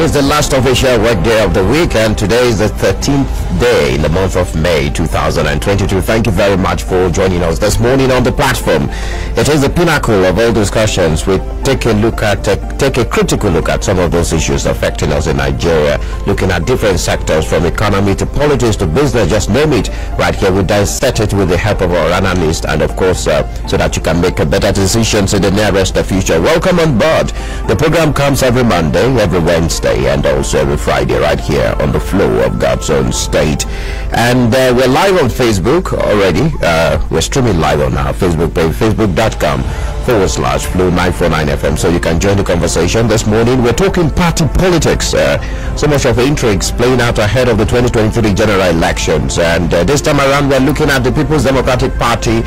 It's the last official work day of the week, and today is the 13th day in the month of May 2022. Thank you very much for joining us this morning on the platform. It is the pinnacle of all discussions. We take a critical look at some of those issues affecting us in Nigeria, looking at different sectors from economy to politics to business, just name it. Right here, we dissect it with the help of our analyst, and of course, so that you can make a better decisions in the nearest future. Welcome on board. The program comes every Monday, every Wednesday, and also every Friday right here on the flow of God's own state. And we're live on Facebook already. We're streaming live on our Facebook page, facebook.com/Flow949FM, so you can join the conversation. This morning we're talking party politics. So much of intrigues playing out ahead of the 2023 general elections, and this time around we're looking at the People's Democratic Party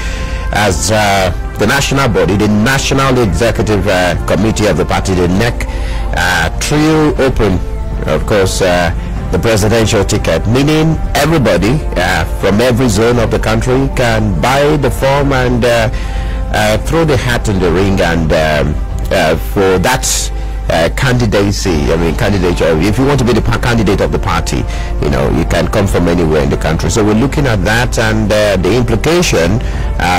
as the national body, the National Executive Committee of the party, the NEC, trio open, of course, the presidential ticket, meaning everybody from every zone of the country can buy the form and throw the hat in the ring, and for that candidature, if you want to be the candidate of the party, you can come from anywhere in the country. So we're looking at that and the implication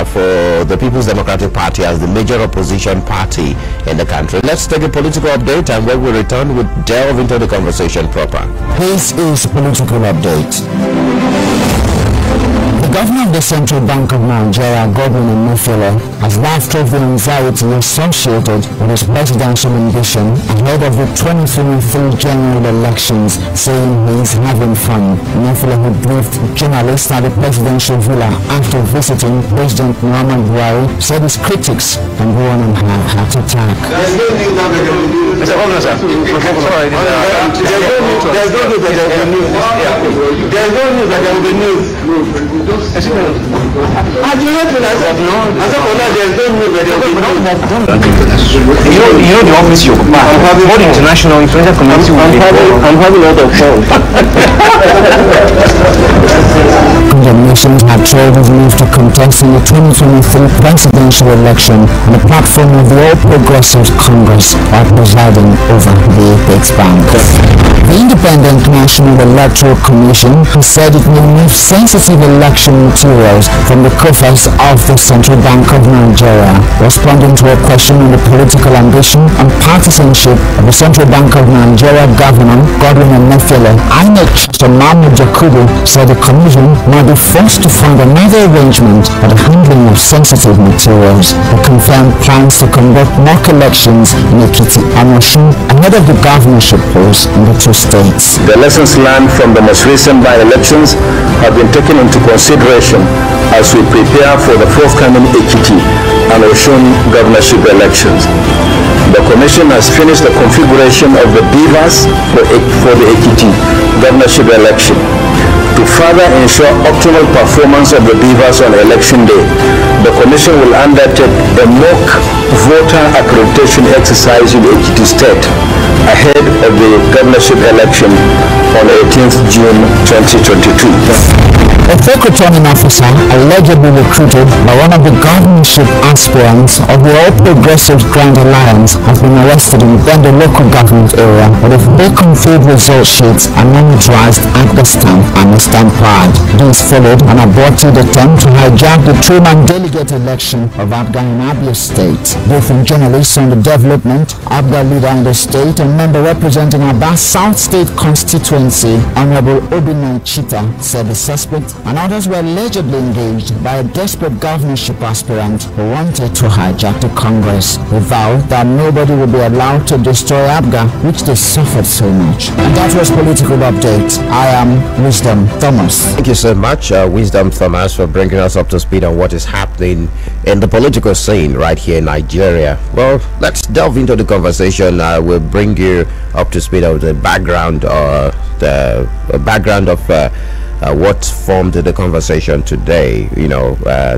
for the People's Democratic Party as the major opposition party in the country. Let's take a political update, and when we return, we'll delve into the conversation proper. This is Political Update. The governor of the Central Bank of Nigeria, Godwin Emefiele, has laughed off the anxiety associated with his presidential ambition ahead of the 2023 general elections, saying he is having fun. Emefiele, who briefed journalists at the presidential villa after visiting President Muhammadu Buhari, said his critics can go on and have a heart attack. There's no news that there will be news. There's no news that there will be news. You know the office you occupy. What international influential community will be? I'm having a lot of fun. Condemnations have trailed his move to contest in the 2023 presidential election on the platform of the All Progressives Congress while presiding over the Apex Bank. The Independent National Electoral Commission has said it will remove sensitive election materials from the coffers of the Central Bank of Nigeria. Responding to a question on the political ambition and partisanship of the Central Bank of Nigeria Governor Godwin Emefiele, INEC Mahmood Yakubu said the commission might be forced to find another arrangement for the handling of sensitive materials. He confirmed plans to conduct mock elections in Ekiti and Osun ahead of the governorship polls in the two states. The lessons learned from the most recent by-elections have been taken into consideration as we prepare for the forthcoming Ekiti and Osun governorship elections. The Commission has finished the configuration of the beavers for the Ekiti governorship election. To further ensure optimal performance of the beavers on election day, the Commission will undertake a mock voter accreditation exercise in Ekiti State ahead of the governorship election on 18th June 2022. A fake returning officer allegedly recruited by one of the governorship aspirants of the All Progressives Grand Alliance has been arrested in Bendo local government area with a fake-on-field result sheets and monitorized at the stamp and the stamp pad. This followed an aborted attempt to hijack the two-man delegate election of Abga in Abia State. Briefing journalists on the development, Abga leader in the state and member representing Aba South State constituency, Honorable Obinna Chita, said the suspect and others were allegedly engaged by a desperate governorship aspirant who wanted to hijack the Congress. He vowed that nobody would be allowed to destroy Abga, which they suffered so much. And that was Political Update. I am Wisdom Thomas. Thank you so much, Wisdom Thomas, for bringing us up to speed on what is happening in the political scene right here in Nigeria. Well, let's delve into the conversation. We'll bring you up to speed of the background, of what formed the conversation today.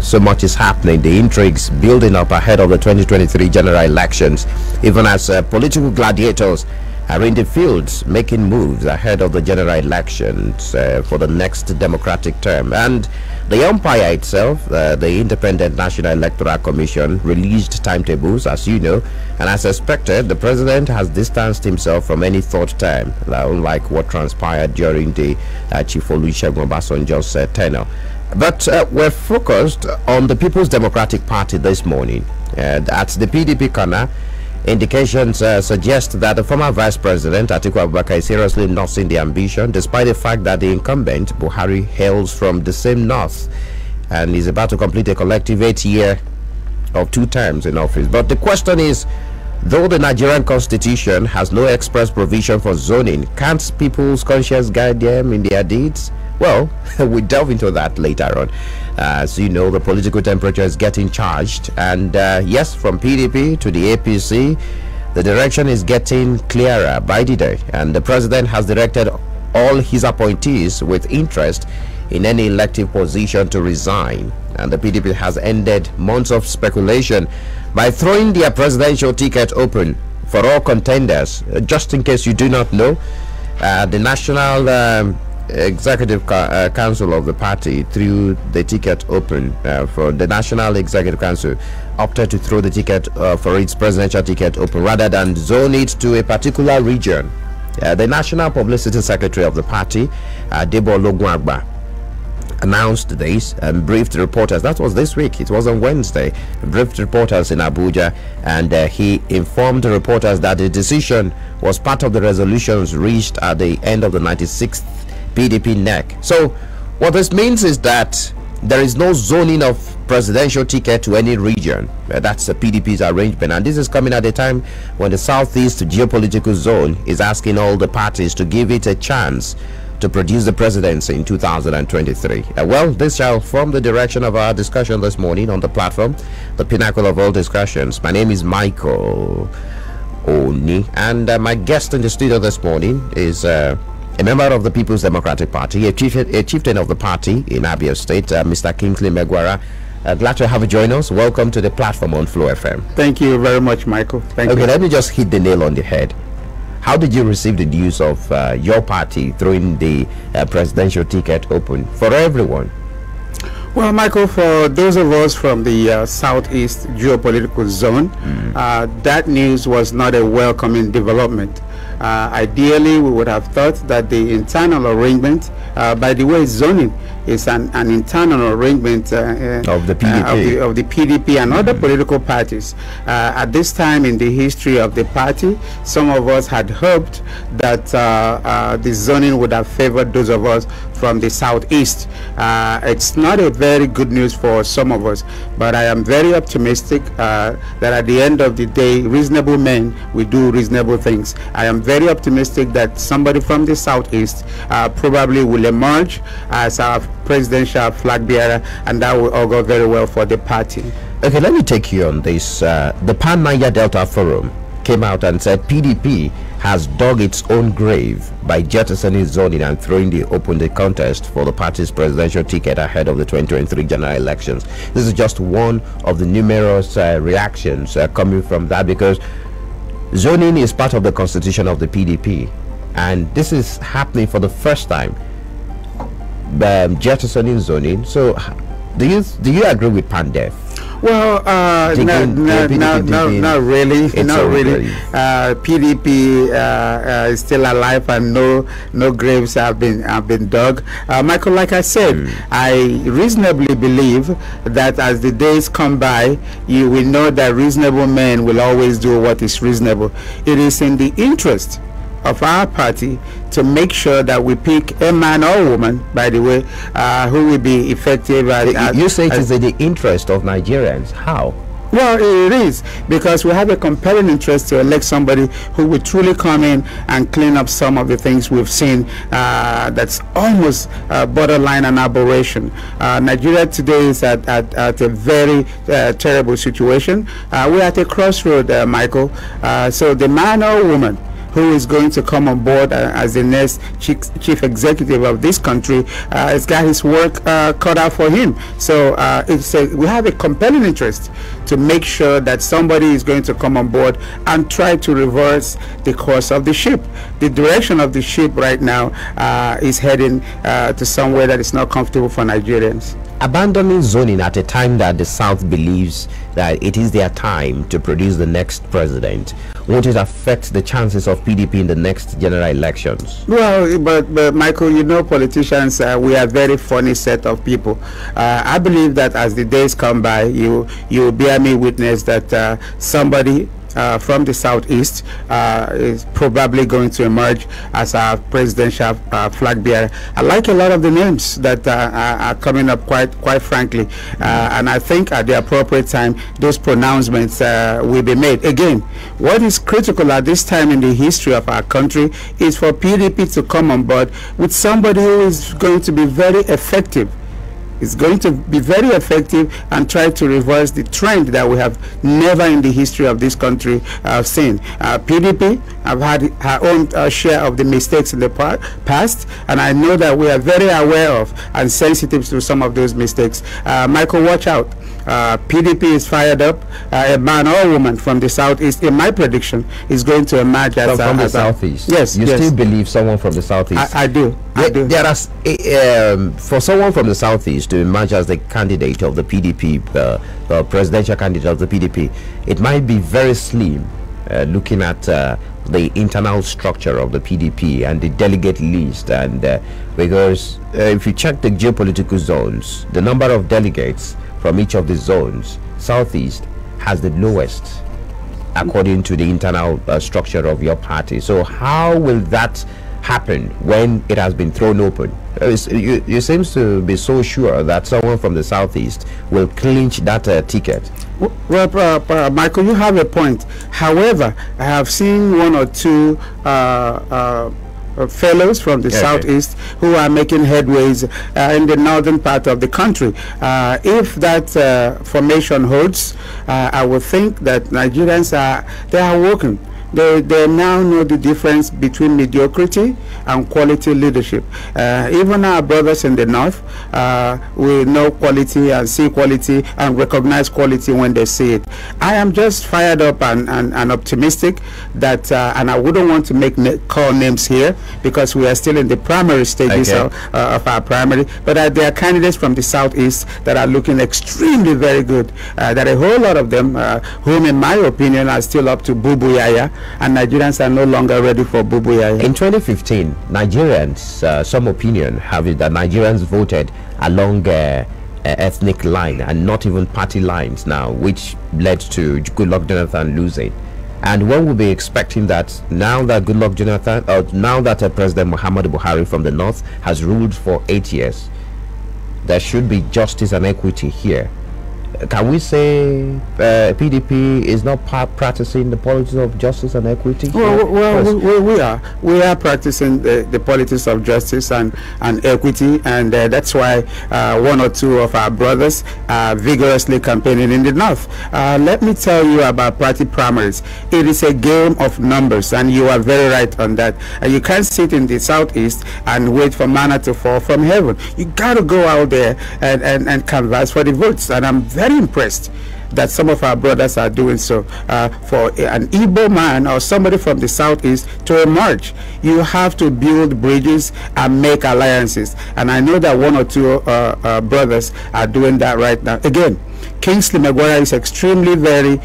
So much is happening, the intrigues building up ahead of the 2023 general elections, even as political gladiators are in the fields making moves ahead of the general elections for the next democratic term. And the umpire itself, the Independent National Electoral Commission, released timetables, as you know, and as expected, the president has distanced himself from any third term, unlike what transpired during the Chief Olusegun Obasanjo's tenure. But we're focused on the People's Democratic Party this morning. At the PDP corner, indications suggest that the former Vice President Atiku Abubakar is seriously nursing the ambition, despite the fact that the incumbent Buhari hails from the same north and is about to complete a collective 8 year of 2 terms in office. But the question is, though the Nigerian Constitution has no express provision for zoning, can't people's conscience guide them in their deeds? Well, we delve into that later on. As you know, the political temperature is getting charged, and yes, from PDP to the APC, the direction is getting clearer by the day, and the president has directed all his appointees with interest in any elective position to resign. And the PDP has ended months of speculation by throwing their presidential ticket open for all contenders. Just in case you do not know, the National Executive Council of the party threw the ticket open for the National Executive Council opted to throw the ticket for its presidential ticket open rather than zone it to a particular region. The National Publicity Secretary of the party, Debo Ologunagba, announced this and briefed reporters. That was this week. It was on Wednesday. Briefed reporters in Abuja, and he informed the reporters that the decision was part of the resolutions reached at the end of the 96th PDP NEC. So what this means is that there is no zoning of presidential ticket to any region. That's the PDP's arrangement, and this is coming at a time when the Southeast geopolitical zone is asking all the parties to give it a chance to produce the presidency in 2023. Well, this shall form the direction of our discussion this morning on the platform, the pinnacle of all discussions. My name is Michael Oni, and my guest in the studio this morning is a member of the People's Democratic Party, a chieftain of the party in Abia State, Mr. Kingsley Megwara. Glad to have you join us. Welcome to the platform on Flow FM. Thank you very much, Michael. Thank you. Okay, let me just hit the nail on the head. How did you receive the news of your party throwing the presidential ticket open for everyone? Well, Michael, for those of us from the Southeast geopolitical zone, that news was not a welcoming development. Ideally, we would have thought that the internal arrangement, by the way, zoning is an internal arrangement of the PDP, of the PDP and other political parties. At this time in the history of the party, some of us had hoped that the zoning would have favored those of us from the Southeast. It's not a very good news for some of us, but I am very optimistic that at the end of the day, reasonable men will do reasonable things. I am very optimistic that somebody from the Southeast probably will emerge as our presidential flag bearer, and that will all go very well for the party. Okay, let me take you on this. The Pan Niger Delta Forum came out and said PDP has dug its own grave by jettisoning zoning and throwing the contest for the party's presidential ticket ahead of the 2023 general elections. This is just one of the numerous reactions coming from that, because zoning is part of the constitution of the PDP, and this is happening for the first time. Jettisoning zoning. So do you agree with Pandef? Well, not really. PDP is still alive, and no graves have been dug. Michael, like I said, I reasonably believe that as the days come by, you will know that reasonable men will always do what is reasonable. It is in the interest of our party to make sure that we pick a man or woman, by the way, who will be effective. You say it is in the interest of Nigerians. How? Well, it is, because we have a compelling interest to elect somebody who will truly come in and clean up some of the things we've seen that's almost borderline an aberration. Nigeria today is at a very terrible situation. We're at a crossroad, Michael. So the man or woman who is going to come on board as the next chief executive of this country has got his work cut out for him. So we have a compelling interest to make sure that somebody is going to come on board and try to reverse the course of the ship. The direction of the ship right now is heading to somewhere that is not comfortable for Nigerians. Abandoning zoning at a time that the South believes that it is their time to produce the next president, won't it affect the chances of PDP in the next general elections? Well, but Michael, you know, politicians, we are a very funny set of people. I believe that as the days come by, you bear me witness that somebody from the Southeast is probably going to emerge as our presidential flag bearer. I like a lot of the names that are coming up, quite frankly, and I think at the appropriate time those pronouncements will be made. Again, what is critical at this time in the history of our country is for PDP to come on board with somebody who is going to be very effective. It's going to be very effective and try to reverse the trend that we have never in the history of this country seen. PDP have had her own share of the mistakes in the past, and I know that we are very aware of and sensitive to some of those mistakes. Michael, watch out. PDP is fired up. A man or woman from the Southeast, in my prediction, is going to emerge as from the Southeast. Yes, you yes. Still believe someone from the Southeast? I do. I do. There are for someone from the Southeast to emerge as the candidate of the PDP, the presidential candidate of the PDP, it might be very slim, looking at the internal structure of the PDP and the delegate list, and because if you check the geopolitical zones, the number of delegates from each of the zones, Southeast has the lowest according to the internal structure of your party. So how will that happen when it has been thrown open? You seem to be so sure that someone from the Southeast will clinch that ticket. Well, Michael, you have a point. However, I have seen one or two fellows from the Southeast who are making headways in the northern part of the country. If that formation holds, I would think that Nigerians are awoken. They now know the difference between mediocrity and quality leadership. Even our brothers in the north will know quality and see quality and recognize quality when they see it. I am just fired up and optimistic that, and I wouldn't want to call names here because we are still in the primary stages of our primary, but there are candidates from the Southeast that are looking extremely very good. There are a whole lot of them whom, in my opinion, are still up to Bubu Yaya, and Nigerians are no longer ready for Bubu Yaya. In 2015, Nigerians, some opinion have it that Nigerians voted along ethnic line and not even party lines now, which led to Goodluck Jonathan losing. And one would be expecting that now that Goodluck Jonathan, now that President Muhammadu Buhari from the north has ruled for 8 years, there should be justice and equity here. Can we say PDP is not practicing the politics of justice and equity? Well, we are practicing the politics of justice and equity, and that's why one or two of our brothers are vigorously campaigning in the north. Let me tell you about party primaries. It is a game of numbers, and you are very right on that. You can't sit in the southeast and wait for manna to fall from heaven. You got to go out there and canvass for the votes, and I'm very impressed that some of our brothers are doing so. For an Igbo man or somebody from the southeast to emerge, you have to build bridges and make alliances, and I know that one or two brothers are doing that right now. Again, Kingsley Maguire is extremely very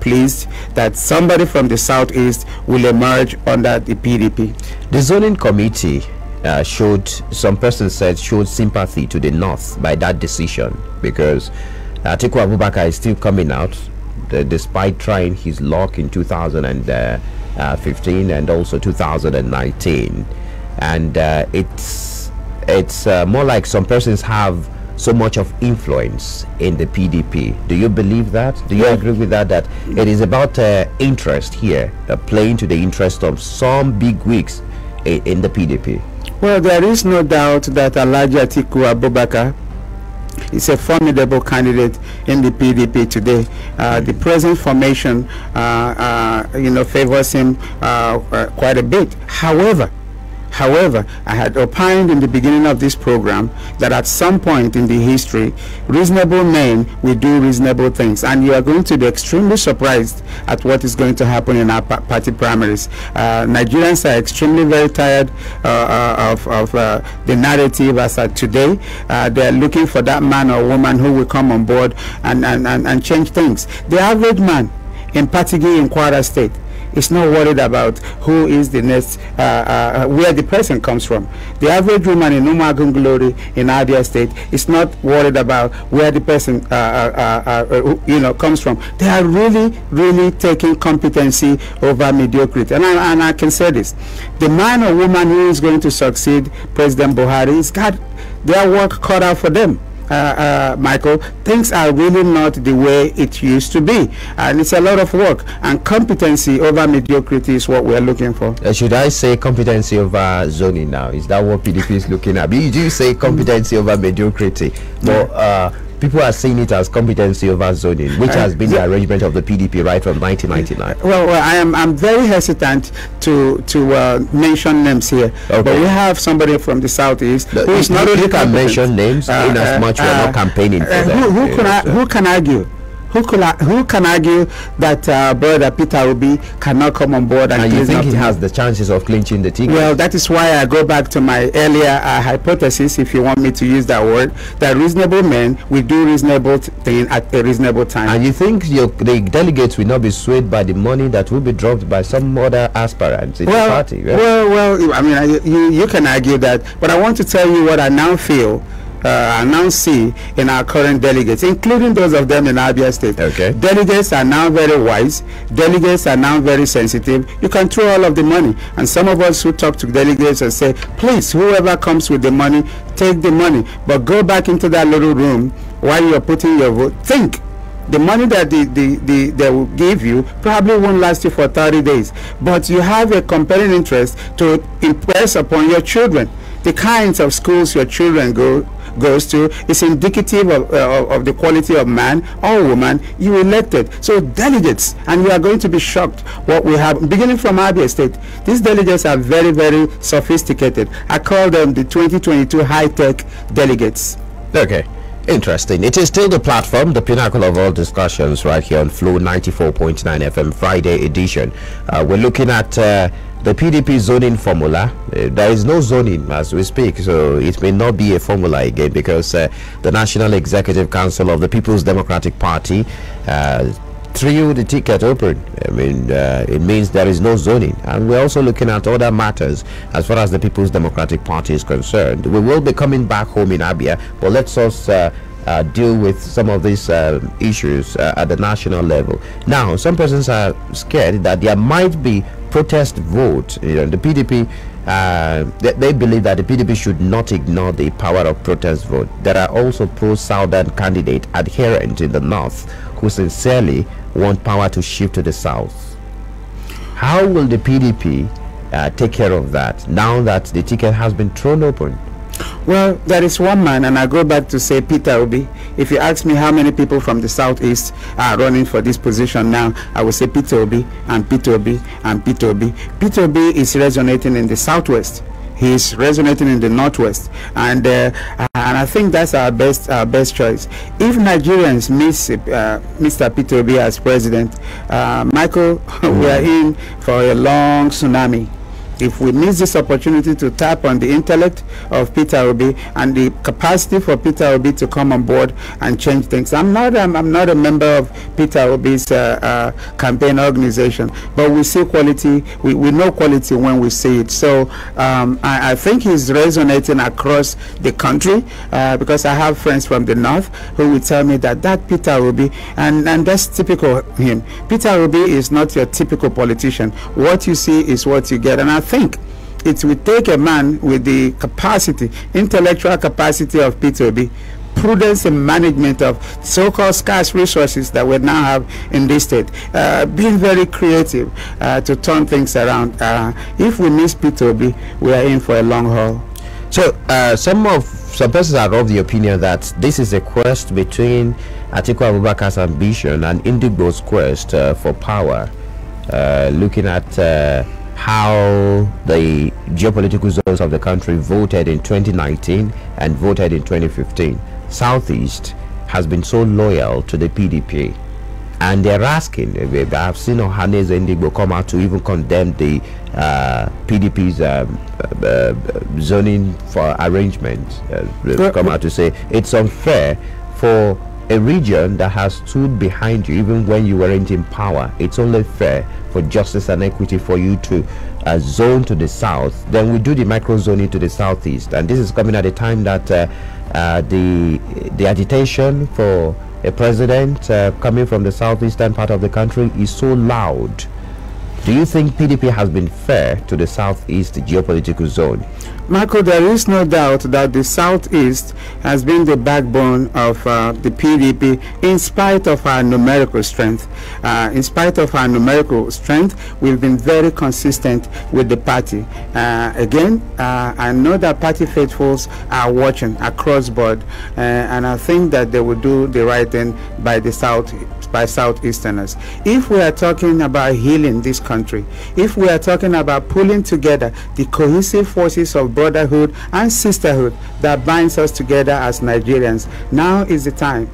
pleased that somebody from the southeast will emerge under the PDP. The zoning committee some persons said showed sympathy to the north by that decision, because Atiku Abubakar is still coming out despite trying his luck in 2015 and also 2019, and it's more like some persons have so much of influence in the PDP. Do you believe that? Do you agree with that, that it is about interest here, playing to the interest of some big wigs in the PDP? Well, there is no doubt that Alhaji Atiku Abubakar is a formidable candidate in the PDP today. The present formation, favors him quite a bit. However, I had opined in the beginning of this program that at some point in the history, reasonable men will do reasonable things, and you are going to be extremely surprised at what is going to happen in our party primaries. Nigerians are extremely very tired of the narrative as of today. They are looking for that man or woman who will come on board and change things. The average man in Patigi in Kwara State is not worried about who is the next, where the person comes from. The average woman in Umagun Glory in Abia State is not worried about where the person, comes from. They are really taking competency over mediocrity. And I can say this: the man or woman who is going to succeed President Buhari has got their work cut out for them. Michael, things are really not the way it used to be, and it's a lot of work, and competency over mediocrity is what we're looking for. Should I say competency over zoning now? Is that what PDP is looking at? You do say competency over mediocrity, but people are seeing it as competency over zoning, which has been the arrangement of the PDP right from 1999. Well, I'm very hesitant to mention names here, but we have somebody from the southeast who is not only can mention names in as much we are not campaigning for them. Who can argue? Who can argue that brother Peter Obi cannot come on board? And you think he has the chances of clinching the ticket? Well, that is why I go back to my earlier hypothesis, if you want me to use that word, that reasonable men will do reasonable thing at a reasonable time. And you think the delegates will not be swayed by the money that will be dropped by some other aspirants in the party? Right? Well, I mean, you can argue that, but I want to tell you what I now feel. I now see in our current delegates, including those of them in Abia State. Okay. Delegates are now very wise. Delegates are now very sensitive. You can throw all of the money. And some of us who talk to delegates and say, please, whoever comes with the money, take the money. But go back into that little room while you're putting your vote. Think. The money that they will give you probably won't last you for 30 days. But you have a compelling interest to impress upon your children. The kinds of schools your children goes to is indicative of the quality of man or woman you elected. So delegates, and you are going to be shocked what we have, beginning from Abia State. These delegates are very, very sophisticated. I call them the 2022 high-tech delegates. Okay. Interesting. It is still the platform, the pinnacle of all discussions, right here on Flow 94.9 FM Friday edition. We're looking at the PDP zoning formula. There is no zoning as we speak, so it may not be a formula again, because the National Executive Council of the People's Democratic Party threw the ticket open. I mean, it means there is no zoning. And we're also looking at other matters as far as the People's Democratic Party is concerned. We will be coming back home in Abia, but let's also deal with some of these issues at the national level. Now, some persons are scared that there might be protest vote. You know, the PDP, they believe that the PDP should not ignore the power of protest vote. There are also pro-Southern candidate adherents in the north who sincerely want power to shift to the south. How will the PDP take care of that now that the ticket has been thrown open? Well, there is one man, and I go back to say Peter Obi. If you ask me how many people from the southeast are running for this position now, I will say Peter Obi and Peter Obi and Peter Obi. Peter Obi is resonating in the southwest. He is resonating in the northwest, and I think that's our best choice. If Nigerians miss Mr. Peter Obi as president, Michael, we are in for a long tsunami. If we miss this opportunity to tap on the intellect of Peter Obi and the capacity for Peter Obi to come on board and change things, I'm not a member of Peter Obi's campaign organization, but we see quality. We know quality when we see it. So I think he's resonating across the country, because I have friends from the north who will tell me that Peter Obi, and that's typical of him. Peter Obi is not your typical politician. What you see is what you get, and I think it will take a man with the capacity, intellectual capacity of Peter Obi, prudence in management of so-called scarce resources that we now have in this state, being very creative to turn things around. If we miss Peter Obi, we are in for a long haul. So some of some persons are of the opinion that this is a quest between Atiku Abubakar's ambition and Indigbo's quest for power, looking at how the geopolitical zones of the country voted in 2019 and voted in 2015. Southeast has been so loyal to the PDP, and they're asking. I've seen Ohanaeze Ndigbo come out to even condemn the PDP's zoning for arrangement. Come out to say it's unfair for a region that has stood behind you even when you weren't in power. It's only fair for justice and equity for you to zone to the south. Then we do the micro zoning to the southeast, and this is coming at a time that the agitation for a president coming from the southeastern part of the country is so loud. Do you think PDP has been fair to the southeast geopolitical zone? Marco, there is no doubt that the southeast has been the backbone of the PDP in spite of our numerical strength. In spite of our numerical strength, we've been very consistent with the party. Again, I know that party faithfuls are watching across board, and I think that they will do the right thing by the Southeasterners. If we are talking about healing this country, if we are talking about pulling together the cohesive forces of brotherhood and sisterhood that binds us together as Nigerians, now is the time.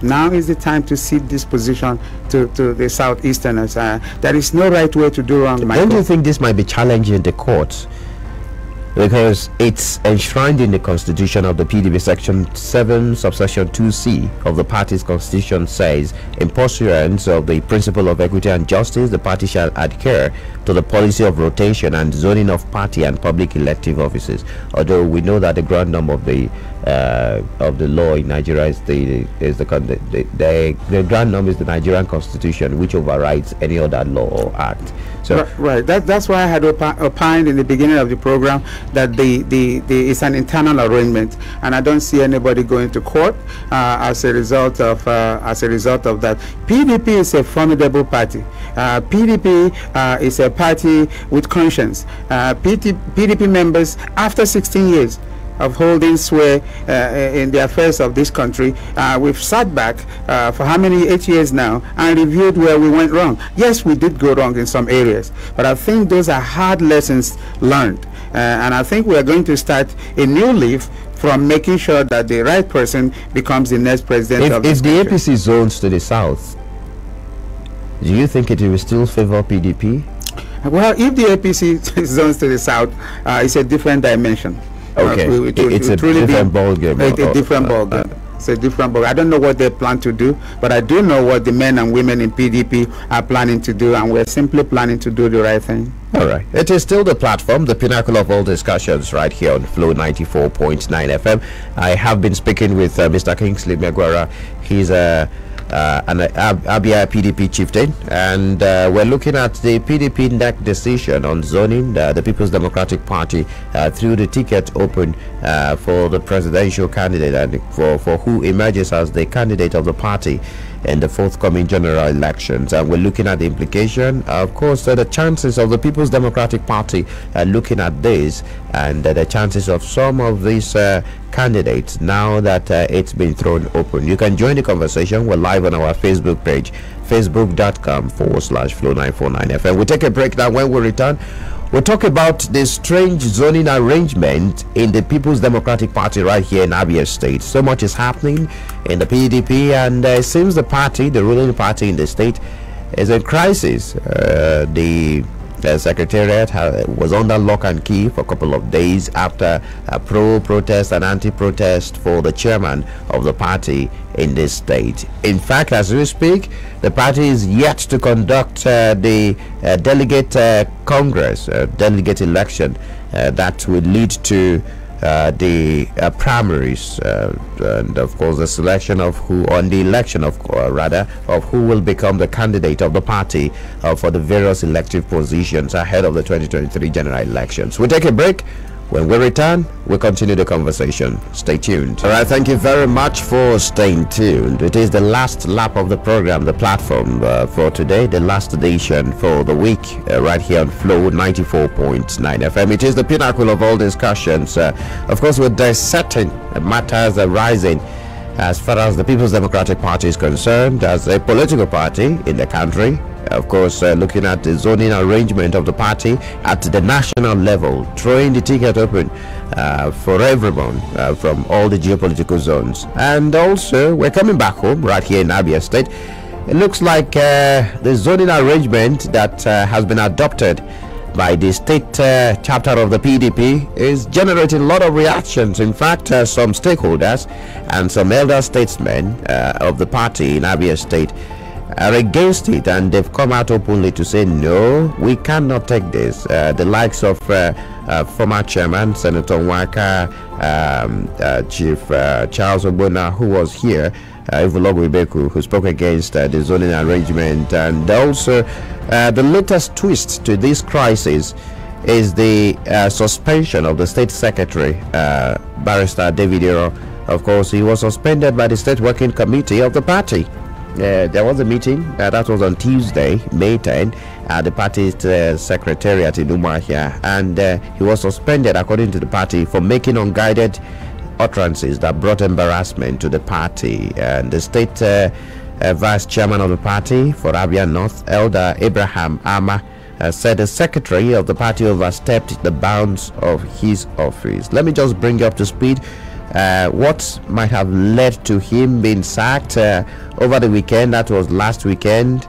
Now is the time to cede this position to the Southeasterners. There is no right way to do wrong, Michael. Don't you think this might be challenging the courts? Because it's enshrined in the constitution of the PDP. Section 7 subsection 2c of the party's constitution says, in pursuance of the principle of equity and justice, the party shall adhere to the policy of rotation and zoning of party and public elective offices. Although we know that the ground number of the law in Nigeria is the ground number is the Nigerian constitution, which overrides any other law or act. So right, that's why I had opined in the beginning of the program that it's an internal arrangement, and I don't see anybody going to court as a result of that. PDP is a formidable party. PDP is a party with conscience. PDP members, after 16 years of holding sway in the affairs of this country, we've sat back for how many, 8 years now, and reviewed where we went wrong. Yes, we did go wrong in some areas, but I think those are hard lessons learned, and I think we are going to start a new leaf from making sure that the right person becomes the next president of this country. If the APC zones to the south, do you think it will still favor PDP? Well, if the APC zones to the south, it's a different dimension. Okay, it's a different ball game. It's a different ball game. It's a different ball. I don't know what they plan to do, but I do know what the men and women in PDP are planning to do, and we're simply planning to do the right thing. All right. It is still the platform, the pinnacle of all discussions, right here on Flow 94.9 FM. I have been speaking with Mr. Kingsley Megwara. He's an Abia PDP chieftain, and we're looking at the PDP NEC decision on zoning the People's Democratic Party through the ticket open for the presidential candidate and for who emerges as the candidate of the party in the forthcoming general elections. And we're looking at the implication, of course, the chances of the People's Democratic Party looking at this, and the chances of some of these candidates now that it's been thrown open. You can join the conversation. We're live on our Facebook page, facebook.com/Flow949FM. We'll take a break now. When we return, we'll talk about the strange zoning arrangement in the People's Democratic Party right here in Abia State. So much is happening in the PDP, and it seems the party, the ruling party in the state, is in crisis. The secretariat was under lock and key for a couple of days after a pro-protest and anti-protest for the chairman of the party in this state. In fact, as we speak, the party is yet to conduct the delegate congress, delegate election that will lead to the primaries, and of course the selection of who, on the election of who will become the candidate of the party for the various elective positions ahead of the 2023 general elections. We'll take a break. When we return, we'll continue the conversation. Stay tuned. All right, thank you very much for staying tuned. It is the last lap of the program, the platform for today, the last edition for the week, right here on Flow 94.9 FM. It is the pinnacle of all discussions. Of course, we're dissecting matters arising as far as the People's Democratic Party is concerned, as a political party in the country. Of course, looking at the zoning arrangement of the party at the national level, throwing the ticket open for everyone from all the geopolitical zones. And also, we're coming back home right here in Abia State. It looks like the zoning arrangement that has been adopted by the state chapter of the PDP is generating a lot of reactions. In fact, some stakeholders and some elder statesmen of the party in Abia State are against it, and they've come out openly to say no, we cannot take this. The likes of former chairman Senator Nwaka, Chief Charles Ogbonna, who was here, Ivologu Ibeku, who spoke against the zoning arrangement. And also the latest twist to this crisis is the suspension of the state secretary, Barrister David Iro. Of course, he was suspended by the state working committee of the party. There was a meeting that was on Tuesday, May 10, at the party's secretariat in Umuahia, and he was suspended, according to the party, for making unguided utterances that brought embarrassment to the party. And the state vice chairman of the party for Abia North, Elder Abraham Ama, said the secretary of the party overstepped the bounds of his office. Let me just bring you up to speed what might have led to him being sacked over the weekend. That was last weekend.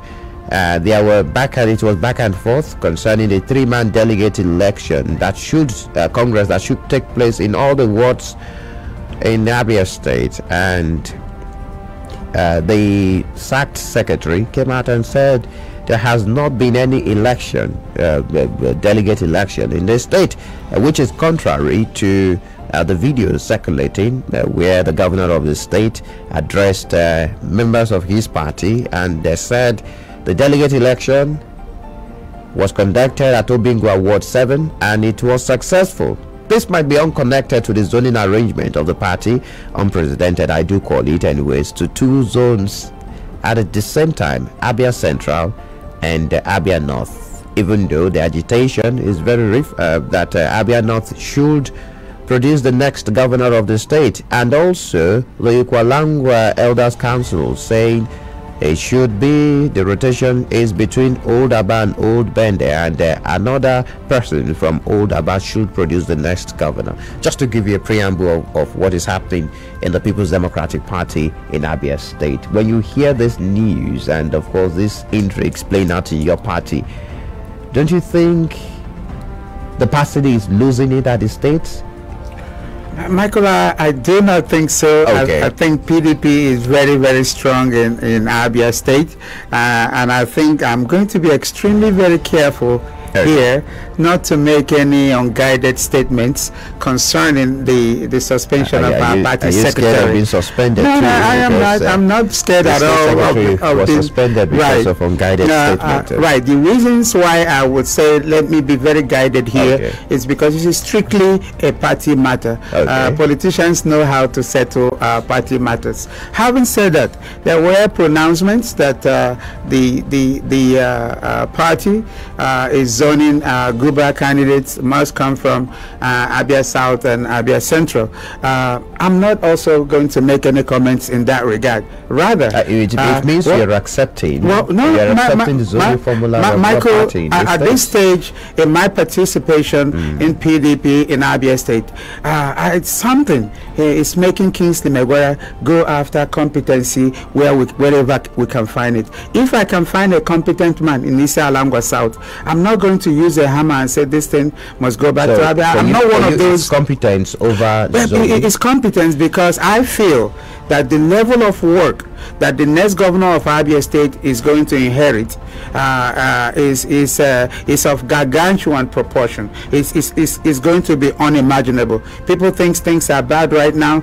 It was back and forth concerning the 3-man delegate election that should Congress that should take place in all the wards in Abia State, and the sacked secretary came out and said there has not been any election, delegate election in the state, which is contrary to the videos circulating where the governor of the state addressed members of his party, and they said the delegate election was conducted at Obingwa Ward 7 and it was successful. This might be unconnected to the zoning arrangement of the party, unprecedented, I do call it anyways, to 2 zones at the same time, Abia Central and Abia North, even though the agitation is very that Abia North should produce the next governor of the state, and also the Ikwalangwa Elders Council saying it should be, the rotation is between Old Aba and Old Bende, and another person from Old Aba should produce the next governor. Just to give you a preamble of what is happening in the People's Democratic Party in Abia State. When you hear this news and of course this intrigues playing out in your party, don't you think the party is losing it at the state? Michael, I do not think so. Okay. I think PDP is very, very strong in Abia State, and I think I'm going to be extremely very careful here not to make any unguided statements concerning the suspension of our party secretary. Scared of being suspended? No, too, I am not. I'm not scared at all. Was suspended because of unguided statements. Right. The reasons why I would say let me be very guided here is because this is strictly a party matter. Politicians know how to settle party matters. Having said that, there were pronouncements that the party is zoning Guba candidates must come from Abia South and Abia Central. I'm not also going to make any comments in that regard. Rather, it means you're accepting. Well, no, you're accepting the zoning formula. Michael, at this stage in my participation in PDP in Abia State, it's something. It's making Kingsley Megwara go after competency wherever we can find it. If I can find a competent man in Issa Alangwa South, I'm not going to use a hammer and say this thing must go back to Abia. I'm not one of those. Competence over it's competence because I feel that the level of work that the next governor of Abia State is going to inherit is of gargantuan proportion. It's going to be unimaginable. People think things are bad right now.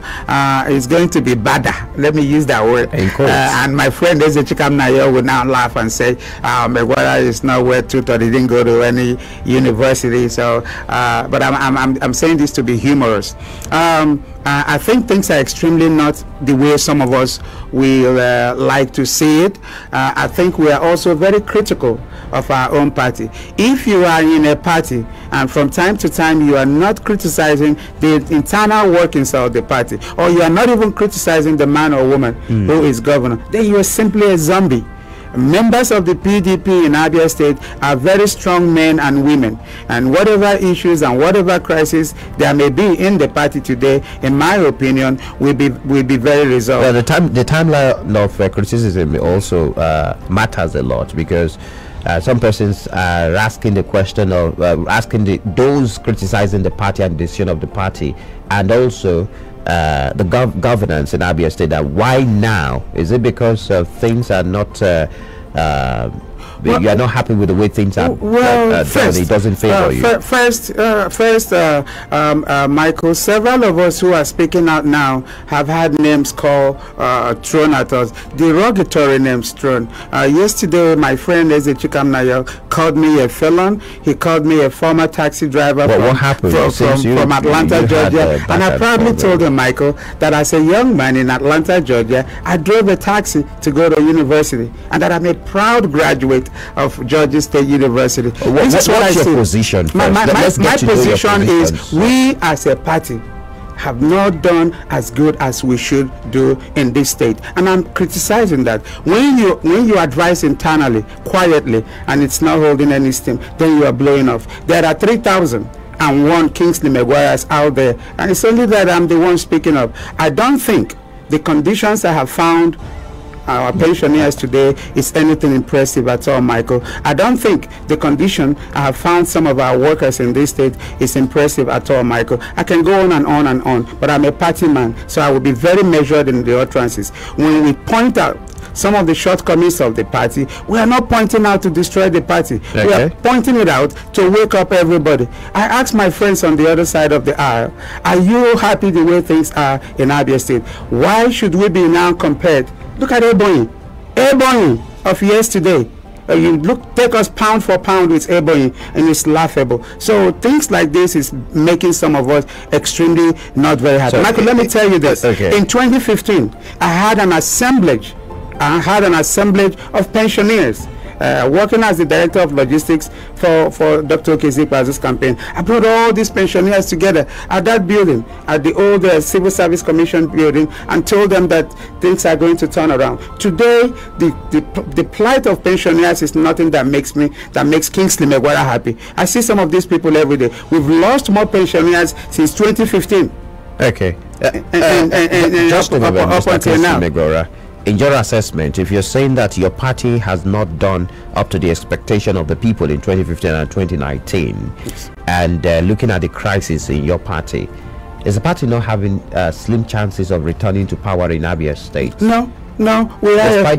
It's going to be badder. Let me use that word. And my friend Ezechikam Nayo would now laugh and say, Megwara is not worth truth, or he didn't go to any university. So, but I'm saying this to be humorous. I think things are extremely not the way some of us will like to see it. I think we are also very critical of our own party. If you are in a party and from time to time you are not criticizing the internal workings of the party, or you are not even criticizing the man or woman who is governor, then you are simply a zombie. Members of the PDP in Abia State are very strong men and women, and whatever issues and whatever crisis there may be in the party today, in my opinion, will be very resolved. Well, the timeline of criticism also matters a lot, because some persons are asking the question of those criticizing the party and the decision of the party, and also the governance in Abia State, that why now? Is it because things are not you are not happy with the way things are? Well, first, it doesn't favor you. First, Michael, several of us who are speaking out now have had names called thrown at us, derogatory names thrown. Yesterday, my friend Ezechikam Nayo called me a felon. He called me a former taxi driver what happened? From Atlanta, Georgia. And I proudly told him, Michael, that as a young man in Atlanta, Georgia, I drove a taxi to go to university, and that I'm a proud graduate of Georgia State University. What's your position? My position is we as a party have not done as good as we should do in this state, and I'm criticizing that. When you advise internally quietly and it's not holding any steam, then you are blowing off. There are 3,001 Kingsley Meguiars out there, and it's only that I'm the one speaking up. I don't think the conditions I have found our pensioners today is anything impressive at all, Michael. I don't think the condition I have found some of our workers in this state is impressive at all, Michael. I can go on and on and on, but I'm a party man, so I will be very measured in the utterances. When we point out some of the shortcomings of the party, we are not pointing out to destroy the party. Okay. We are pointing it out to wake up everybody. I asked my friends on the other side of the aisle, are you happy the way things are in Abia State? Why should we be now compared? Look at Ebonyi of yesterday. Take us pound for pound with Ebonyi, and it's laughable. So things like this is making some of us extremely not very happy. So, Michael, let me tell you this. Okay. In 2015, I had an assemblage of pensioners. Working as the director of logistics for Dr. Okezie-Ikpeazu's campaign. I brought all these pensioners together at that building, at the old Civil Service Commission building, and told them that things are going to turn around. Today, the plight of pensioners is nothing that makes Kingsley Meguiar happy. I see some of these people every day. We've lost more pensioners since 2015. Okay. Just up until now. In your assessment, if you're saying that your party has not done up to the expectation of the people in 2015 and 2019, yes, and looking at the crisis in your party, is the party not having slim chances of returning to power in Abia State? No, we are a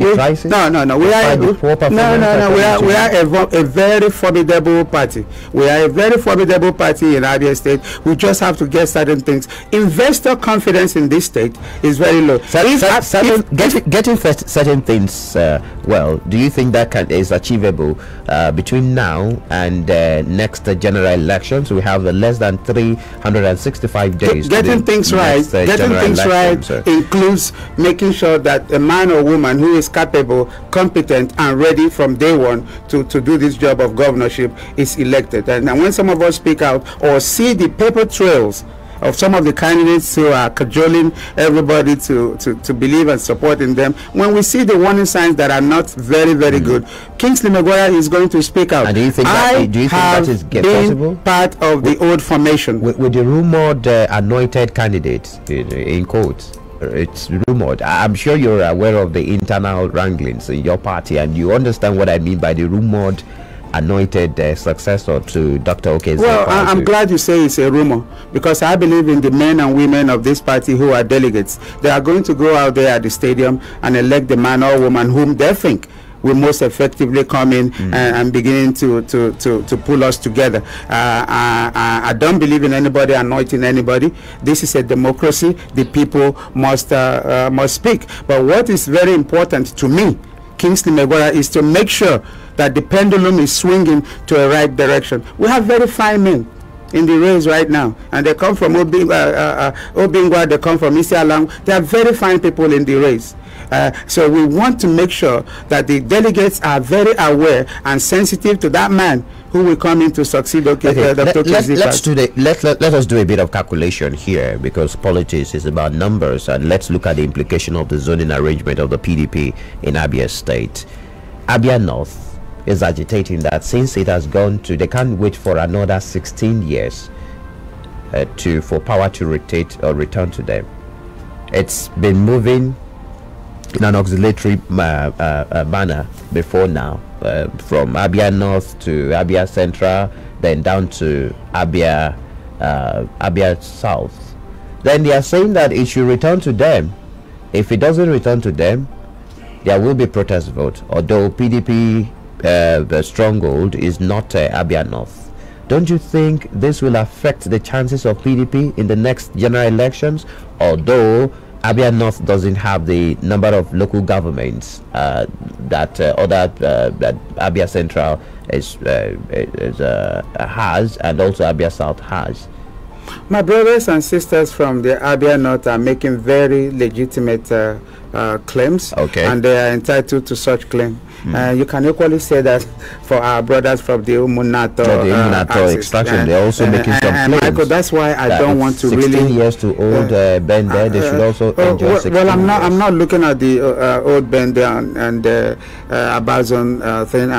very formidable party. We are a very formidable party in Abia State. We just have to get certain things. Investor confidence in this state is very low. Getting certain things well, do you think that is achievable between now and next general elections? We have less than 365 days. Getting things right includes making sure that a man or woman who is capable, competent, and ready from day one to do this job of governorship is elected. And when some of us speak out or see the paper trails of some of the candidates who are cajoling everybody to believe and support in them, when we see the warning signs that are not very, very good, Kingsley Meguiar is going to speak out. And do you think that is possible? Part of the old formation. With the rumored anointed candidates, in quotes, it's rumored. I'm sure you're aware of the internal wranglings in your party, and you understand what I mean by the rumored anointed successor to Dr. Okezie. Well, I'm glad you say it's a rumor, because I believe in the men and women of this party who are delegates. They are going to go out there at the stadium and elect the man or woman whom they think will most effectively come in and beginning to pull us together. I don't believe in anybody anointing anybody. This is a democracy. The people must speak. But what is very important to me, Kingsley Megwara, is to make sure that the pendulum is swinging to a right direction. We have very fine men in the race right now, and they come from Obingwa, they come from Isialang. They are very fine people in the race. So we want to make sure that the delegates are very aware and sensitive to that man who will come in to succeed Dr. Okezie. Let us do a bit of calculation here, because politics is about numbers, and let's look at the implication of the zoning arrangement of the PDP in Abia State. Abia North is agitating that since it has gone to, they can't wait for another 16 years for power to rotate or return to them. It's been moving in an auxiliary manner before now, from Abia North to Abia Central, then down to Abia South. Then they are saying that it should return to them. If it doesn't return to them, there will be protest vote, although PDP the stronghold is not Abia North. Don't you think this will affect the chances of PDP in the next general elections, although Abia North doesn't have the number of local governments that Abia Central has, and also Abia South has? My brothers and sisters from the Abia North are making very legitimate claims, and they are entitled to such claim. You can equally say that for our brothers from the Umunato extraction, they're also making some claims. Michael, that's why I don't want to 16 really years to old Bender, they should also enjoy 16 well, I'm not looking at the old Bender and Abazon thing.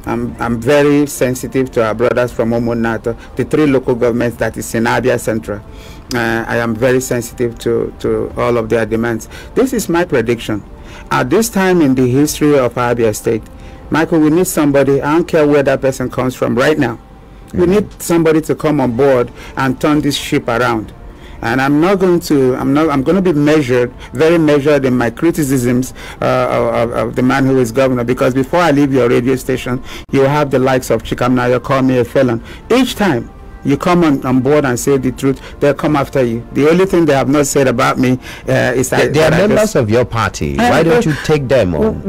I'm very sensitive to our brothers from Umunato, the 3 local governments that is in Abia Central. I am very sensitive to all of their demands. This is my prediction. At this time in the history of Abia State, Michael, we need somebody, I don't care where that person comes from right now. We need somebody to come on board and turn this ship around. And I'm going to be measured, very measured in my criticisms of the man who is governor, because before I leave your radio station, you have the likes of Chikamnayo call me a felon. Each time you come on board and say the truth, they'll come after you. The only thing they have not said about me is that they are members of your party. Why don't you take them on?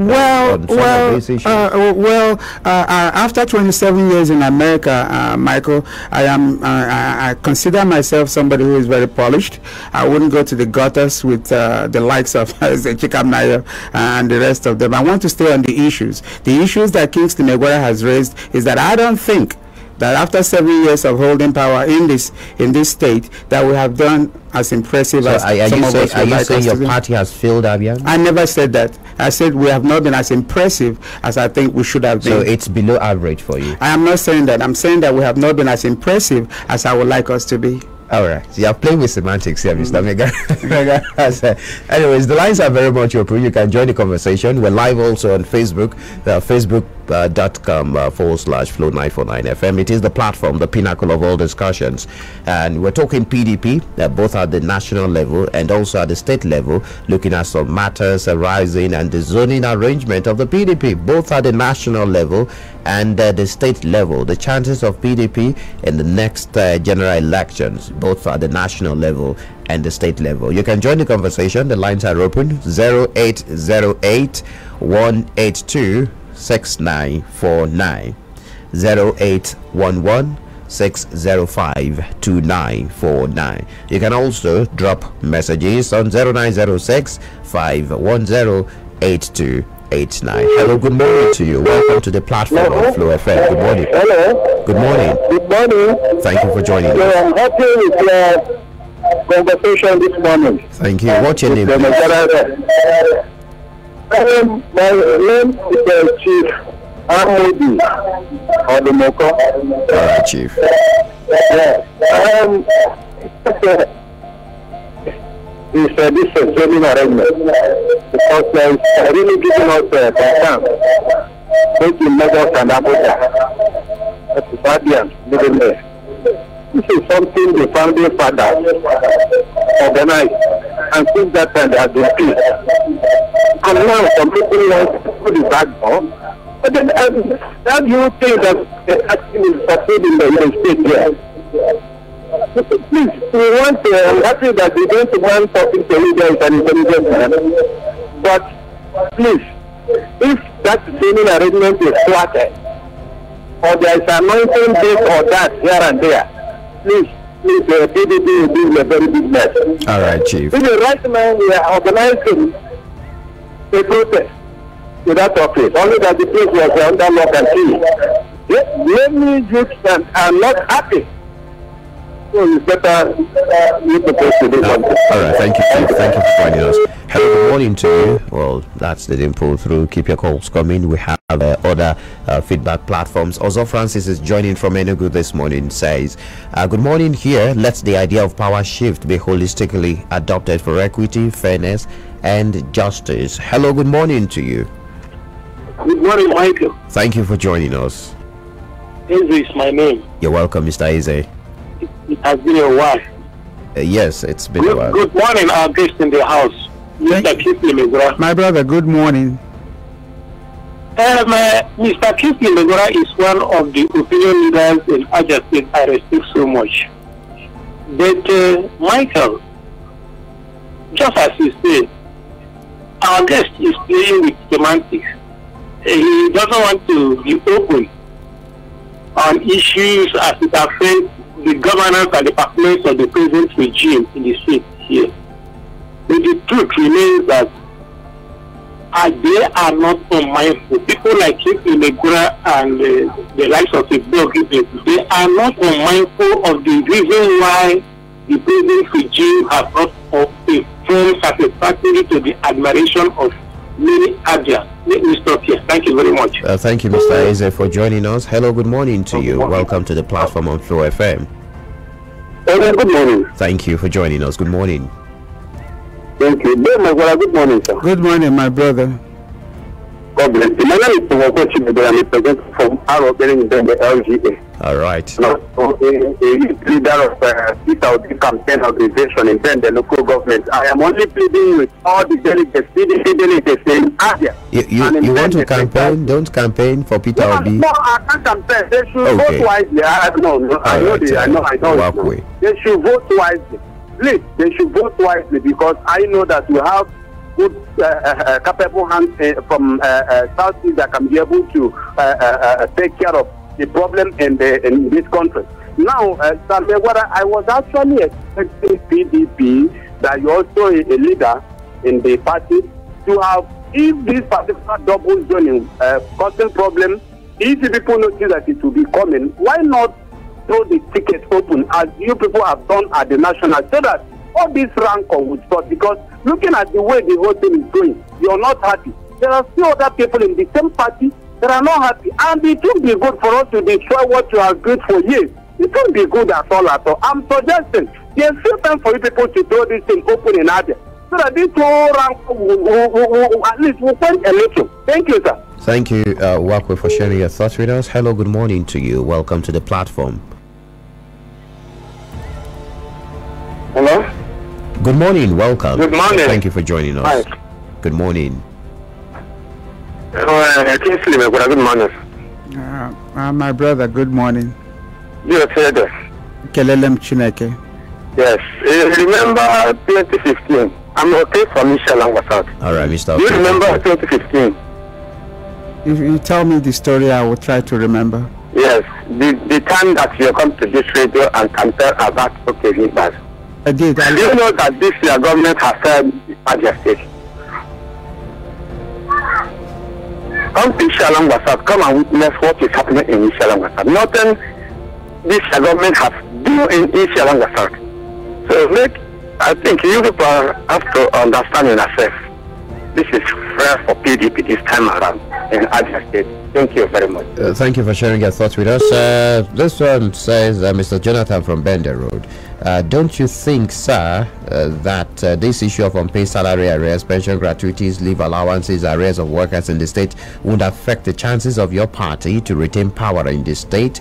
After 27 years in America, Michael, I consider myself somebody who is very polished. I wouldn't go to the gutters with the likes of Chikamnayo and the rest of them. I want to stay on the issues. The issues that Kingsley Megwara has raised is that I don't think that after 7 years of holding power in this state, that we have done as impressive as some of us. Are you saying your party has failed, Abia? I never said that. I said we have not been as impressive as I think we should have been. So it's below average for you? I am not saying that. I'm saying that we have not been as impressive as I would like us to be. All right, so you're playing with semantics here, Mr. Mega. Anyways, the lines are very much open. You can join the conversation. We're live also on Facebook, facebook.com/Flow949FM. It is the platform, the pinnacle of all discussions. And we're talking PDP, both at the national level and also at the state level, looking at some matters arising and the zoning arrangement of the PDP, both at the national level and the state level. The chances of PDP in the next general elections, both at the national level and the state level. You can join the conversation. The lines are open. 0808 182 6949, 0811 605 2949. You can also drop messages on 0906 510 8289. Hello, good morning to you. Welcome to the platform of Flow FM. Good morning. Hello. Good morning. Good morning. Thank you for joining us. I'm happy with your conversation this morning. Thank you. What's your name? My name is Chief Ahmedi Odumoko. All right, Chief. This zoning arrangement, because it's really giving us concern both in Lagos and Abuja. Guardians living there. This is something the founding fathers organized, and since that time they have been peace. And now some people want to put it back on. But then that you think that the action is succeeding in the state here. Please, we want to, I'm happy that we don't want talking to leaders and intelligent man. But please, if that training arrangement is thwarted, or there is anointing this or that here and there, please, PDP is doing a very big mess. All right, Chief. With the right man, we are organizing a protest to that office, only that the place was under lock and key. Many youths are not happy. So it's better you propose to do something. All right, thank you, Chief. Thank you for joining us. Hello, good morning to you. Well, that's the pull through. Keep your calls coming. We have other feedback platforms. Ozo Francis is joining from Enugu this morning. Says, good morning here. Let the idea of power shift be holistically adopted for equity, fairness, and justice. Hello, good morning to you. Good morning, Michael. Thank you for joining us. Eze is my name. You're welcome, Mr. Eze. It has been a while. Yes, it's been a while. Good morning, our guest in the house, Mr. Kingsley Megura. My brother, good morning. Mr. Kingsley Megura is one of the opinion leaders in Abia State I respect so much. But, Michael, just as you said, our guest is playing with semantics. He doesn't want to be open on issues as it affects the governance and the performance of the present regime in the state here. But the truth remains that they are not unmindful. People like Kingsley Megura and the likes of the blog, they are not unmindful of the reason why the present regime has not performed satisfactorily to the admiration of many Abians. Let me stop here. Thank you very much. Thank you, Mr. Eze, for joining us. Hello, good morning to you. Welcome to the platform on Flow FM. Good morning. Thank you for joining us. Good morning. Thank you. Good morning, sir. Good morning, my brother. God bless you. My name is Tumoko Chimebe. I'm a president from Arrowbearing in the LGA. All right. A leader of Peter Obi campaign organization in the local government. I am only pleading with all the delegates, CDC delegates in Abia. You want to campaign? Don't campaign for Peter Obi. No, I can't campaign. They should vote wisely. I know. They should vote wisely. Please, they should vote wisely because I know that we have good, capable hands from Southeast that can be able to take care of the problem in this country. Now, I was actually expecting PDP, that you're also a leader in the party, to have, if this particular double zoning causing problem, if the people notice that it will be coming, why not throw the ticket open as you people have done at the national, so that all this rancor would stop? Because looking at the way the whole thing is going, you're not happy. There are still other people in the same party that are not happy, and it won't be good for us to destroy what you have built for years. It won't be good at all. I'm suggesting there's still time for you people to throw this thing open in Abia, so that this whole rancor will at least will point a little. Thank you, sir. Thank you, Wakwe, for sharing your thoughts with us. Hello, good morning to you. Welcome to the platform. Hello? Good morning, welcome. Good morning. Thank you for joining us. Hi. Good morning. Kingsley Megura, good morning. My brother, good morning. You said that. Kelelem Chineke. Yes. Remember 2015? I'm okay from Ishalangwa South. All right, Mr. Do you remember 2015? If you tell me the story, I will try to remember. Yes. The time that you come to this radio and campaign about Rivers. I did. Do you know that this year government has said Abia State? Come to Ishalangwa South, come and witness what is happening in Ishalangwa South. Nothing this government has done in Ishalangwa South. So I think you people have to understand in yourself. This is fair for PDP this time around in Abia State. Thank you very much. Thank you for sharing your thoughts with us. This one says, Mr. Jonathan from Bender Road. Don't you think, sir, that this issue of unpaid salary arrears, pension gratuities, leave allowances, arrears of workers in the state would affect the chances of your party to retain power in the state?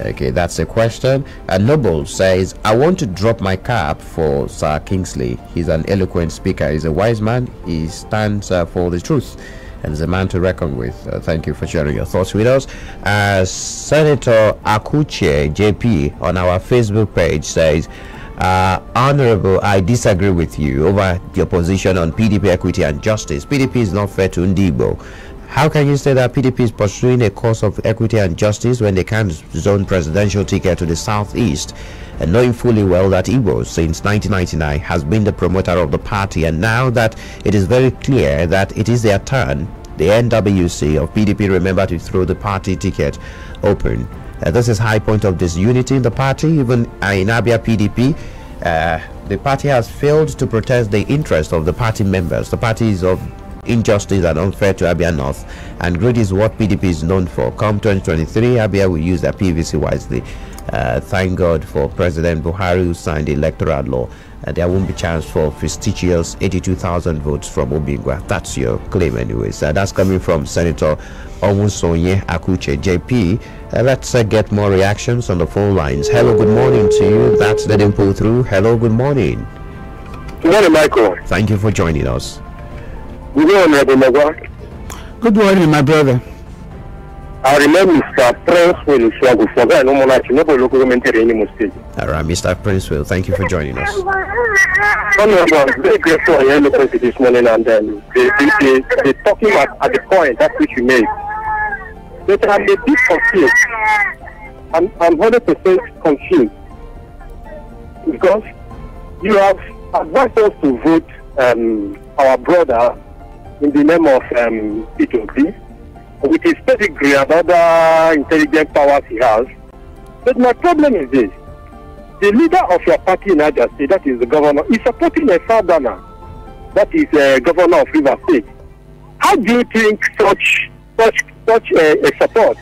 Okay, that's a question. And Noble says, I want to drop my cap for Sir Kingsley. He's an eloquent speaker. He's a wise man. He stands for the truth and is a man to reckon with. Thank you for sharing your thoughts with us. Senator Akuche JP on our Facebook page says, Honorable, I disagree with you over your position on PDP equity and justice. PDP is not fair to Ndibo. How can you say that PDP is pursuing a course of equity and justice when they can't zone presidential ticket to the southeast, and knowing fully well that Igbo since 1999 has been the promoter of the party, and now that it is very clear that it is their turn, the NWC of PDP remember to throw the party ticket open. This is high point of disunity in the party. Even in Abia PDP, the party has failed to protect the interest of the party members. The party is of injustice and unfair to Abia North, and greed is what PDP is known for. Come 2023, Abia will use their PVC wisely. Thank God for President Buhari who signed the electoral law. There won't be chance for prestigious 82,000 votes from Obingwa. That's your claim anyways. That's coming from Senator Owunsonye Akuche JP. Let's get more reactions on the phone lines. Hello, good morning to you. That's the pull through. Hello, good morning. Good morning, Michael. Thank you for joining us. Good morning, Magwa. Good morning, my brother. I remember Mr. Prince Will Swago for that no monarchy, no local government in any mistake. All right, Mr. Prince Will, thank you for joining us. I'm very grateful for your eloquence this morning, and then they're talking at the point that which you made. But I'm a bit confused. I'm 100% confused because you have advised us to vote our brother in the name of P2P, with his pedigree and other intelligent powers he has. But my problem is this: the leader of your party in Niger State, that is the governor, is supporting a southerner, that is governor of River State. How do you think such a support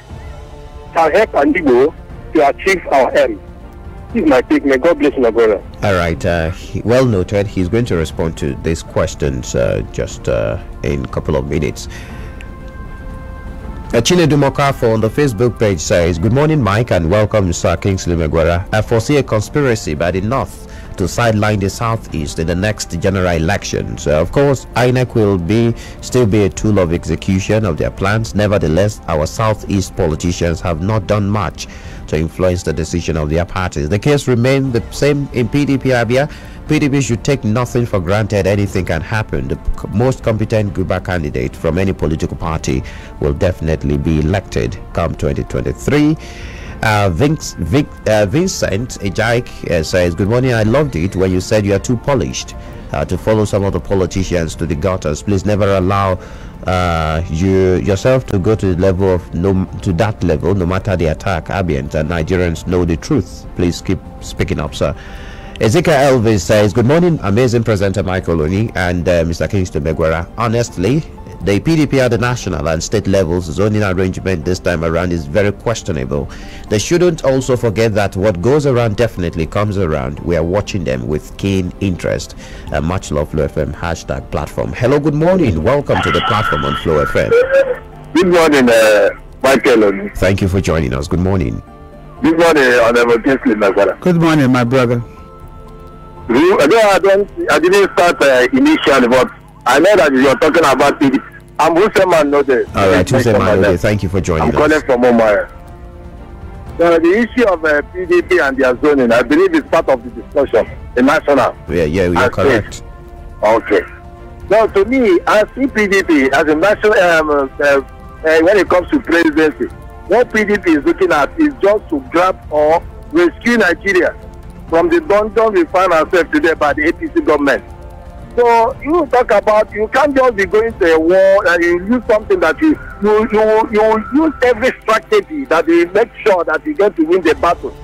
can help Andigo to achieve our aim? This is my take. May God bless my brother. All right, well noted. He's going to respond to these questions just in a couple of minutes. Chinedu Mokafo on the Facebook page says, good morning, Mike, and welcome, Sir Kingsley Megwara. I foresee a conspiracy by the North to sideline the Southeast in the next general elections. Of course, INEC will still be a tool of execution of their plans. Nevertheless, our Southeast politicians have not done much to influence the decision of their parties. The case remains the same in PDP Abia. PDP should take nothing for granted. Anything can happen. The most competent Guba candidate from any political party will definitely be elected come 2023. Vincent Ejaik says, good morning, I loved it when you said you are too polished to follow some of the politicians to the gutters. Please never allow yourself to go to the level of that level, no matter the attack. Abians and Nigerians know the truth. Please keep speaking up, sir. Ezekiel Elvis says, good morning, amazing presenter Michael Oni and Mr. Kingston Megwara. Honestly, the PDP at the national and state levels zoning arrangement this time around is very questionable. They shouldn't also forget that what goes around definitely comes around. We are watching them with keen interest. Much love, Flow FM #platform. Hello, good morning. Welcome to the platform on Flow FM. Good morning, Michael. Thank you for joining us. Good morning. Good morning, Honorable Kingsley Megwara. Good morning, my brother. I didn't start initially, but I know that you're talking about PDP. I'm Huseman Node. All right, Huseman Node. Thank you for joining us. I'm calling from Omaya. So the issue of PDP and their zoning, I believe, is part of the discussion, the national. Yeah, you're correct. State. Okay. So to me, I see PDP as a national. When it comes to presidency, what PDP is looking at is just to grab or rescue Nigeria from the dungeon we find ourselves today by the APC government. So you talk about, you can't just be going to a war and you use something that you use every strategy that will make sure that you get to win the battle.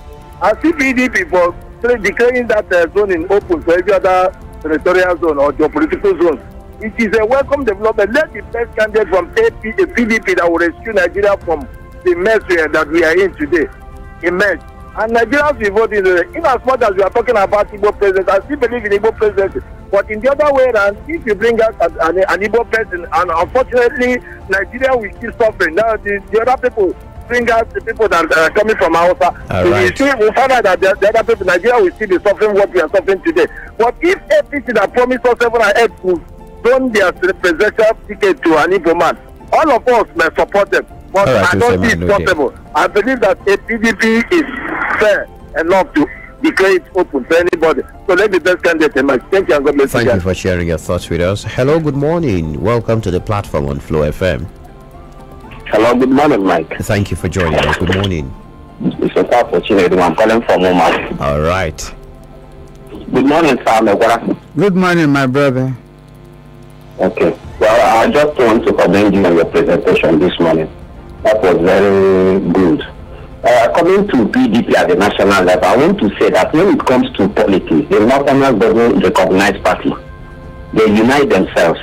I see PDP for declaring that zoning open for every other territorial zone or geopolitical zone. It is a welcome development. Let the best candidate from PDP that will rescue Nigeria from the mess that we are in today emerge. And Nigerians will vote in as much as we are talking about Igbo president. I still believe in Igbo presidency. But in the other way around, if you bring out an Igbo president, and unfortunately, Nigeria will keep suffering. Now, the other people bring out the people that are coming from Hausa. Right. We found out that the other people in Nigeria will still be suffering what we are suffering today. But if APC that promised us 7 and 8 will don their presidential ticket to an Igbo man, all of us may support them. But I don't think it's possible. I believe that a PDP is fair enough to declare it open to anybody. So let the best candidate emerge. Thank you and God bless you. Thank you for sharing your thoughts with us. Hello, good morning. Welcome to the platform on Flow FM. Hello, good morning, Mike. Thank you for joining us. Good morning. It's a opportunity. I'm calling from Omar. All right. Good morning, sir. Good morning, my brother. Okay. Well, I just want to commend you on your presentation this morning. That was very good. Coming to PDP at the national level, I want to say that when it comes to politics, the Northerners doesn't recognize party. They unite themselves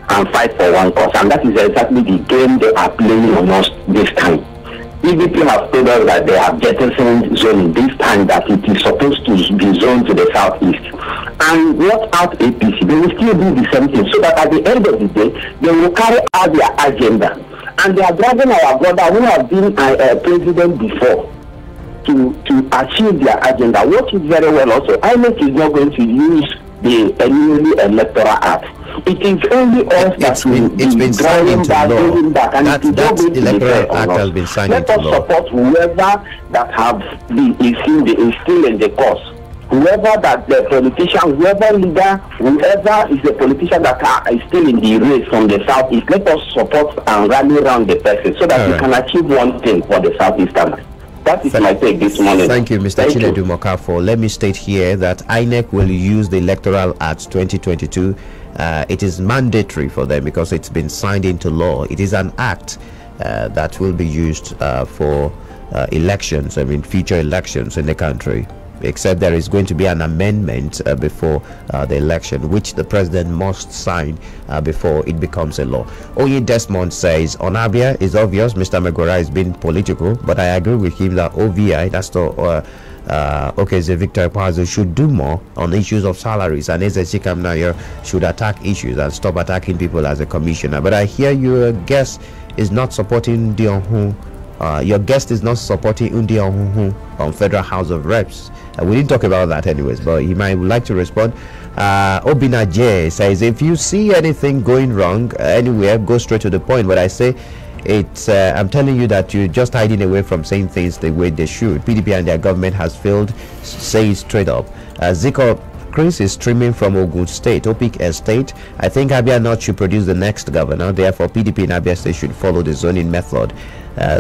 and fight for one cause, and that is exactly the game they are playing on us this time. PDP has told us that they have jettisoned zoning this time, that it is supposed to be zoned to the southeast. And what out APC? They will still do the same thing, so that at the end of the day, they will carry out their agenda. And they are driving our brother who has been president before to achieve their agenda. Watch it very well also. INEC is not going to use the newly electoral act. It is only us that it's been signed into law. That electoral act has been signed into law. Let us support whoever that is still in the cause. Whoever that the politician, whoever leader, whoever is the politician that is still in the race from the southeast, let us support and rally around the person so that we can achieve one thing for the southeastern. That is my take this morning. Thank you, Mr. Chinedu Mokafo. Let me state here that INEC will use the Electoral Act 2022. It is mandatory for them because it's been signed into law. It is an act that will be used for elections, future elections in the country. Except there is going to be an amendment before the election, which the president must sign before it becomes a law. Oye Desmond says, on Abia, it's obvious Mr. Megwara is being political, but I agree with him that OVI, that's the Victor Pazo, should do more on issues of salaries, and Ezechikam Nair should attack issues and stop attacking people as a commissioner. But I hear your guest is not supporting Dionhu. Your guest is not supporting Undi Onhuhu on Federal House of Reps. We didn't talk about that anyways, but he might like to respond. Obina J says, if you see anything going wrong anywhere, go straight to the point. But I say, I'm telling you that you're just hiding away from saying things the way they should. PDP and their government has failed. Say it straight up. Zico Chris is streaming from Ogun State, Opik Estate. I think Abia North should produce the next governor. Therefore, PDP in Abia State should follow the zoning method,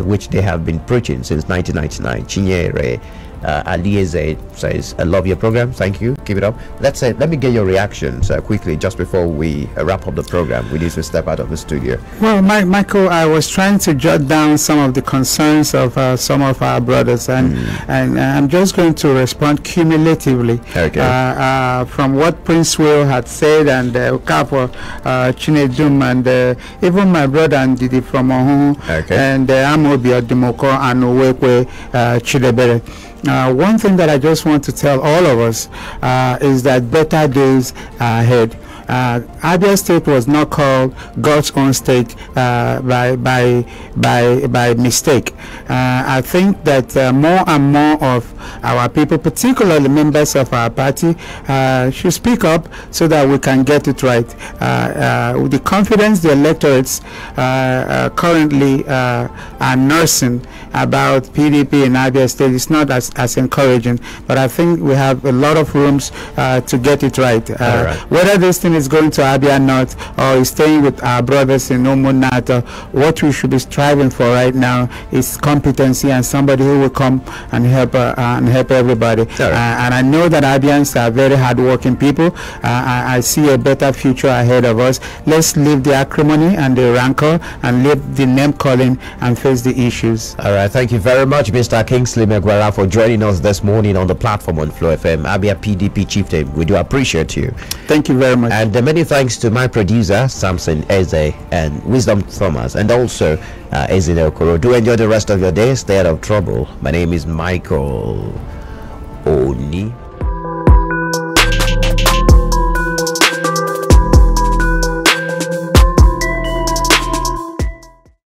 which they have been preaching since 1999. Chinyere Alieze says, I love your program. Thank you. Keep it up. Let me get your reactions quickly just before we wrap up the program. We need to step out of the studio. Well, Michael, I was trying to jot down some of the concerns of some of our brothers, and I'm just going to respond cumulatively. Okay. From what Prince Will had said, and Okafor, Chinedum, and even my brother Ndidi from Ohun, and Amobi Odimoko and Owekwe Chidebere. One thing that I just want to tell all of us is that better days are ahead. Abia State was not called God's own state by mistake. I think that more and more of our people, particularly members of our party, should speak up so that we can get it right. With the confidence the electorates currently are nursing about PDP in Abia State is not as encouraging, but I think we have a lot of rooms to get it right. Whether this thing is going to Abia North or is staying with our brothers in Omunata, what we should be striving for right now is competency and somebody who will come and help everybody. And I know that Abians are very hardworking people. I see a better future ahead of us. Let's leave the acrimony and the rancor and leave the name calling and face the issues. All right, thank you very much, Mr. Kingsley Megwara, for joining us this morning on the platform on Flow FM. Abia PDP Chieftain, we do appreciate you. Thank you very much. And many thanks to my producer, Samson Eze, and Wisdom Thomas, and also Ezine Okoro. Do enjoy the rest of your day. Stay out of trouble. My name is Michael Oni.